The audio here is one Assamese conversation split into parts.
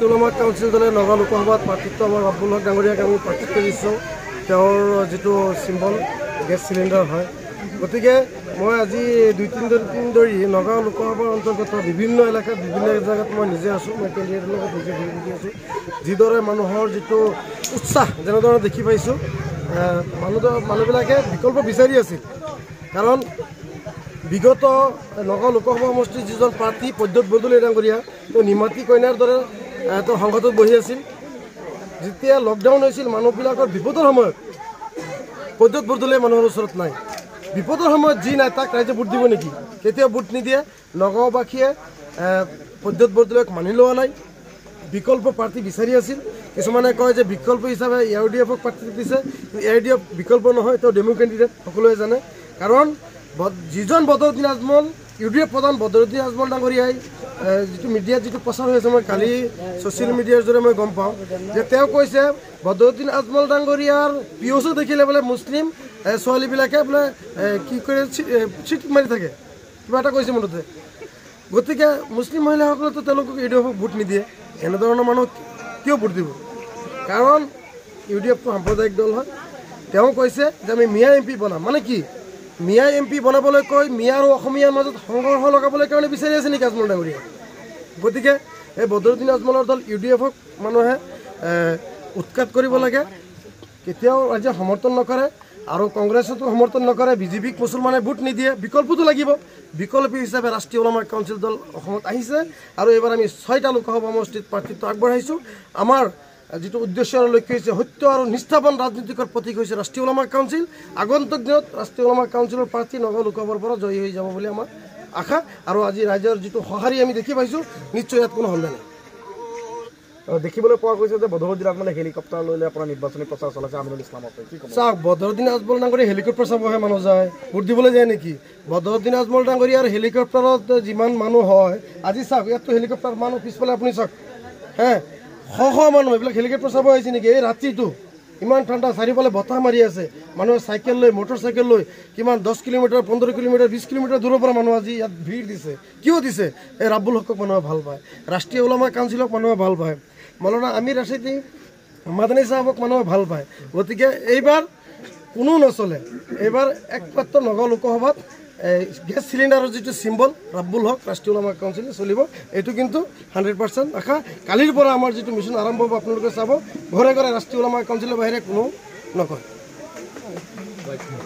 ৰাষ্ট্ৰীয় ওলামা কাউন্সিল দলে নগাঁও লোকসভাত প্ৰাৰ্থিত্ব আমাৰ আব্দুল হক ডাঙৰীয়াক আমি প্ৰাৰ্থিত্ব দিছোঁ। তেওঁৰ যিটো চিম্বল গেছ চিলিণ্ডাৰ হয়। গতিকে মই আজি 2-3 দিন ধৰি নগাঁও লোকসভাৰ অন্তৰ্গত বিভিন্ন এলেকাত বিভিন্ন জেগাত মই নিজে আছোঁ, মই কেন্দ্ৰীয়ৰ লগত নিজে ঘূৰি ফুৰি আছোঁ। যিদৰে মানুহৰ যিটো উৎসাহ যেনেদৰে দেখি পাইছোঁ, মানুহবিলাকে বিকল্প বিচাৰি আছিল। কাৰণ বিগত নগাঁও লোকসভা সমষ্টিৰ যিজন প্ৰাৰ্থী প্ৰদ্যুৎ বৰদলৈ ডাঙৰীয়া, তেওঁ নিমাতী কইনাৰ দৰে তেওঁ সংসদত বহি আছিল। যেতিয়া লকডাউন হৈছিল, মানুহবিলাকৰ বিপদৰ সময়ত প্ৰদ্যুৎ বৰদলৈ মানুহৰ ওচৰত নাই। বিপদৰ সময়ত যি নাই তাক ৰাইজে ভোট দিব নেকি? কেতিয়াও ভোট নিদিয়ে। নগাঁওবাসীয়ে প্ৰদ্যুৎ বৰদলৈক মানি লোৱা নাই, বিকল্প প্ৰাৰ্থী বিচাৰি আছিল। কিছুমানে কয় যে বিকল্প হিচাপে AUDF প্ৰাৰ্থী দিছে, AUDF বিকল্প নহয়, তেওঁ ডেমো কেণ্ডিডেট, সকলোৱে জানে। কাৰণ যিজন বদৰুদ্দিন আজমল, UDF প্ৰধান বদৰুদ্দিন আজমল ডাঙৰীয়াই যিটো মিডিয়াত যিটো প্ৰচাৰ হৈ আছে, মই কালি ছ'চিয়েল মিডিয়াৰ জৰিয়তে মই গম পাওঁ যে তেওঁ কৈছে বদৰুদ্দিন আজমল ডাঙৰীয়াৰ পিঅ'চো দেখিলে বোলে মুছলিম ছোৱালীবিলাকে বোলে কি কৰে চিট মাৰি থাকে, কিবা এটা কৈছে মুঠতে। গতিকে মুছলিম মহিলাসকলেতো তেওঁলোকক UDFক ভোট নিদিয়ে। এনেধৰণৰ মানুহ কিয় ভোট দিব? কাৰণ UDFটো সাম্প্ৰদায়িক দল হয়। তেওঁ কৈছে যে আমি মিয়া MP বনাম। মানে কি? মিয়া MP বনাবলৈ কৈ মিয়া আৰু অসমীয়াৰ মাজত সংঘৰ্ষ লগাবলৈ কাৰণে বিচাৰি আছে নেকি আজমল ডাঙৰীয়া? গতিকে এই বদৰুদ্দিন আজমলৰ দল UDFক মানুহে উৎখাত কৰিব লাগে। কেতিয়াও ৰাইজে সমৰ্থন নকৰে আৰু কংগ্ৰেছতো সমৰ্থন নকৰে। BJPক মুছলমানে ভোট নিদিয়ে। বিকল্পটো লাগিব। বিকল্প হিচাপে ৰাষ্ট্ৰীয় ওলামা কাউন্সিল দল অসমত আহিছে আৰু এইবাৰ আমি 6টা লোকসভা সমষ্টিত প্ৰাৰ্থিত্ব আগবঢ়াইছোঁ। আমাৰ যিটো উদ্দেশ্য আৰু লক্ষ্য হৈছে সত্য আৰু নিষ্ঠাবান ৰাজনীতিকৰ প্ৰতীক হৈছে ৰাষ্ট্ৰীয় ওলামা কাউন্সিল। আগন্তুক দিনত ৰাষ্ট্ৰীয় ওলামা কাউন্সিলৰ প্ৰাৰ্থী নগাঁও লোকসভাৰ পৰা জয়ী হৈ যাব বুলি আমাৰ আশা। আৰু আজি ৰাইজৰ যিটো সঁহাৰি আমি দেখি পাইছোঁ, নিশ্চয় ইয়াত কোনো সন্দেহ নাই। দেখিবলৈ পোৱা গৈছে যে বদৰুদ্দিন আজমলে হেলিকপ্টাৰ লৈ আপোনাৰ নিৰ্বাচনী প্ৰচাৰ চলাইছে আমিনুল ইছলামক। চাওক, বদৰুদ্দিন আজমল ডাঙৰীয়া হেলিকপ্টাৰ চাবহে মানুহ যায়, ভোট দিবলৈ যায় নেকি? বদৰুদ্দিন আজমল ডাঙৰীয়াৰ হেলিকপ্টাৰত যিমান মানুহ হয়, আজি চাওক ইয়াততো হেলিকপ্টাৰ মানুহ পিছফালে আপুনি চাওক, শ মানুহ এইবিলাক হেলিকপ্টাৰ চাব আহিছে নেকি? এই ৰাতিটো ইমান ঠাণ্ডা, চাৰিওফালে বতাহ মাৰি আছে, মানুহে চাইকেল লৈ মটৰ চাইকেল লৈ কিমান 10 কিলোমিটাৰ 15 কিলোমিটাৰ 20 কিলোমিটাৰ দূৰৰ পৰা মানুহ আজি ইয়াত ভিৰ দিছে। কিয় দিছে? এই ৰাব্বুল হকক মানুহে ভাল পায়, ৰাষ্ট্ৰীয় ওলামা কাউন্সিলক মানুহে ভাল পায়, মৌলানা আমিৰ ৰাছিদি মাদানী চাহাবক মানুহে ভাল পায়। গতিকে এইবাৰ কোনো নচলে। এইবাৰ একমাত্ৰ নগাঁও লোকসভাত গেছ চিলিণ্ডাৰৰ যিটো চিম্বল ৰাব্বুল হক ৰাষ্ট্ৰীয় ওলামা কাউন্সিলে চলিব। এইটো কিন্তু 100% আশা। কালিৰ পৰা আমাৰ যিটো মিছন আৰম্ভ হ'ব, আপোনালোকে চাব, ঘৰে ঘৰে ৰাষ্ট্ৰীয় ওলামা কাউন্সিলৰ বাহিৰে কোনো নকয়।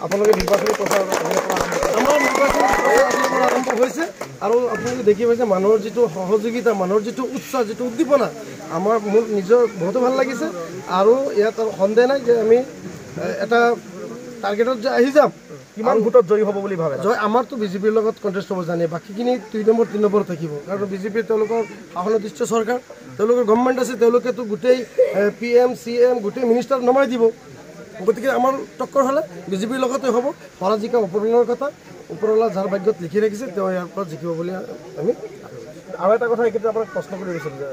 আপোনালোকে নিৰ্বাচনী প্ৰচাৰ আমাৰ নিৰ্বাচনী প্ৰচাৰ আৰম্ভ হৈছে আৰু আপোনালোকে দেখি পাইছে মানুহৰ যিটো সহযোগিতা, মানুহৰ যিটো উৎসাহ, যিটো উদ্দীপনা, মোৰ নিজৰ বহুতো ভাল লাগিছে। আৰু ইয়াত সন্দেহ নাই যে আমি এটা টাৰ্গেটত যে আহি যাম। কিমান ভোটত জয়ী হ'ব বুলি ভাবে? জয় আমাৰতো BJPৰ লগত কণ্টেষ্ট হ'ব জানে, বাকীখিনি 2 নম্বৰ 3 নম্বৰ থাকিব। কাৰণ BJP তেওঁলোকৰ শাসনাধিষ্ঠ চৰকাৰ, তেওঁলোকৰ গভৰ্ণমেণ্ট আছে, তেওঁলোকেতো গোটেই PM CM গোটেই মিনিষ্টাৰ নমাই দিব। গতিকে আমাৰ টক্কৰ হ'লে BJPৰ লগতে হ'ব। হৰা জিকা ওপৰৱালাৰ কথা, ওপৰৱালা যাৰ ভাগ্যত লিখি ৰাখিছে তেওঁ ইয়াৰ পৰা জিকিব বুলি আমি। আৰু এটা কথা এইক্ষেত্ৰত আপোনাক প্ৰশ্ন কৰি গৈছিলোঁ যে